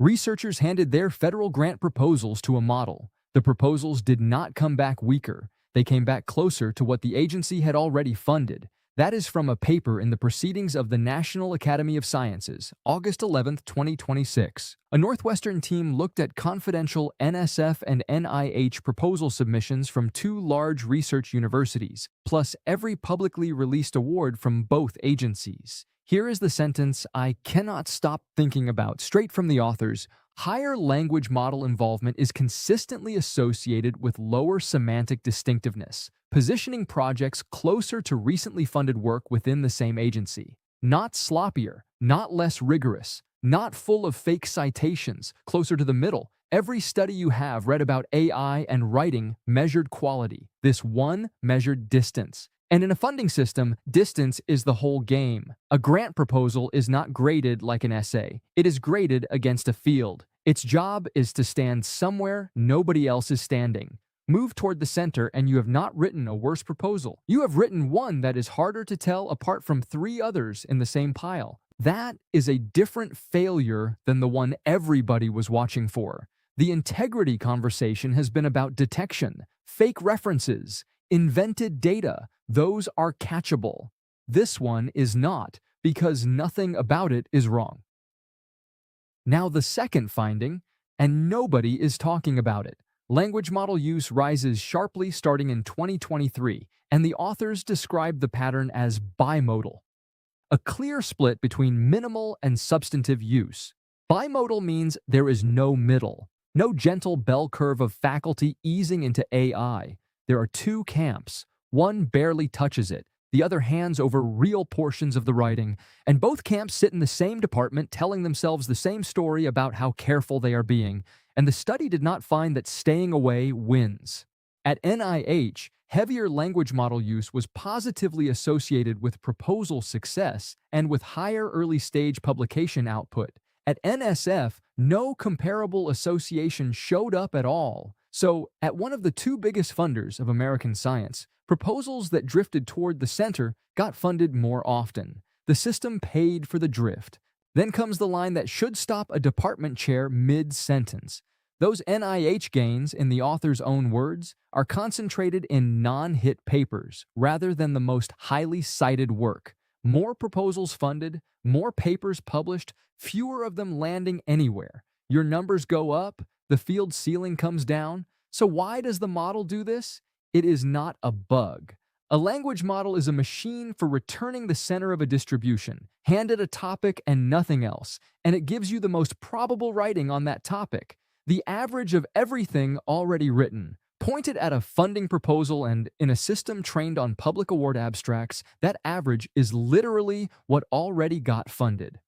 Researchers handed their federal grant proposals to a model. The proposals did not come back weaker. They came back closer to what the agency had already funded. That is from a paper in the Proceedings of the National Academy of Sciences, August 11, 2026. A Northwestern team looked at confidential NSF and NIH proposal submissions from 2 large research universities, plus every publicly released award from both agencies. Here is the sentence I cannot stop thinking about, straight from the authors. Higher language model involvement is consistently associated with lower semantic distinctiveness, positioning projects closer to recently funded work within the same agency. Not sloppier, not less rigorous, not full of fake citations, closer to the middle. Every study you have read about AI and writing measured quality. This one measured distance. And in a funding system, distance is the whole game. A grant proposal is not graded like an essay. It is graded against a field. Its job is to stand somewhere nobody else is standing. Move toward the center and you have not written a worse proposal. You have written one that is harder to tell apart from 3 others in the same pile. That is a different failure than the one everybody was watching for. The integrity conversation has been about detection, fake references, invented data. Those are catchable. This one is not, because nothing about it is wrong. Now the second finding, and nobody is talking about it. Language model use rises sharply starting in 2023, and the authors describe the pattern as bimodal. A clear split between minimal and substantive use. Bimodal means there is no middle, no gentle bell curve of faculty easing into AI. There are 2 camps. One barely touches it, the other hands over real portions of the writing, and both camps sit in the same department telling themselves the same story about how careful they are being, and the study did not find that staying away wins. At NIH, heavier language model use was positively associated with proposal success and with higher early-stage publication output. At NSF, no comparable association showed up at all. So, at one of the 2 biggest funders of American science, proposals that drifted toward the center got funded more often. The system paid for the drift. Then comes the line that should stop a department chair mid-sentence. Those NIH gains, in the author's own words, are concentrated in non-hit papers rather than the most highly cited work. More proposals funded, more papers published, fewer of them landing anywhere. Your numbers go up, the field ceiling comes down. So why does the model do this? It is not a bug. A language model is a machine for returning the center of a distribution. Hand it a topic and nothing else, and it gives you the most probable writing on that topic. The average of everything already written. Point it at a funding proposal and, in a system trained on public award abstracts, that average is literally what already got funded.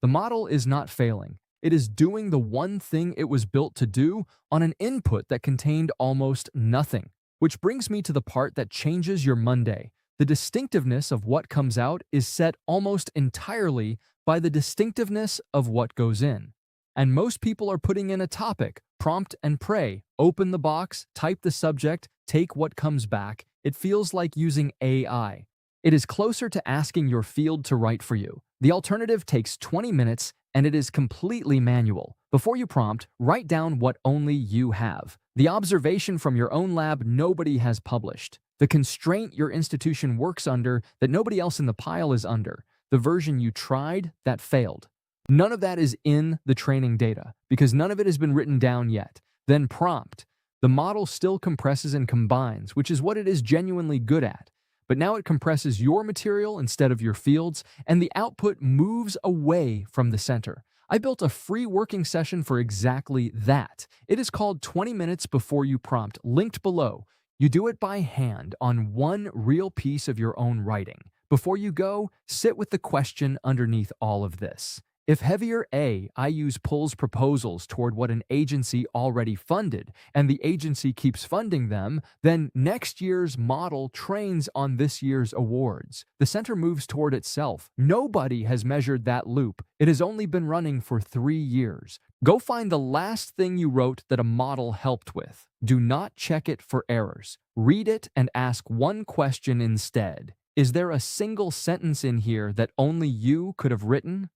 The model is not failing. It is doing the one thing it was built to do on an input that contained almost nothing. Which brings me to the part that changes your Monday. The distinctiveness of what comes out is set almost entirely by the distinctiveness of what goes in. And most people are putting in a topic, prompt and pray, open the box, type the subject, take what comes back. It feels like using AI. It is closer to asking your field to write for you. The alternative takes 20 minutes and it is completely manual. Before you prompt, write down what only you have. The observation from your own lab nobody has published. The constraint your institution works under that nobody else in the pile is under. The version you tried that failed. None of that is in the training data because none of it has been written down yet. Then prompt. The model still compresses and combines, which is what it is genuinely good at. But now it compresses your material instead of your fields, and the output moves away from the center. I built a free working session for exactly that. It is called 20 Minutes Before You Prompt, linked below. You do it by hand on one real piece of your own writing. Before you go, sit with the question underneath all of this. If heavier I use pulls proposals toward what an agency already funded, and the agency keeps funding them, then next year's model trains on this year's awards. The center moves toward itself. Nobody has measured that loop. It has only been running for 3 years. Go find the last thing you wrote that a model helped with. Do not check it for errors. Read it and ask one question instead. Is there a single sentence in here that only you could have written?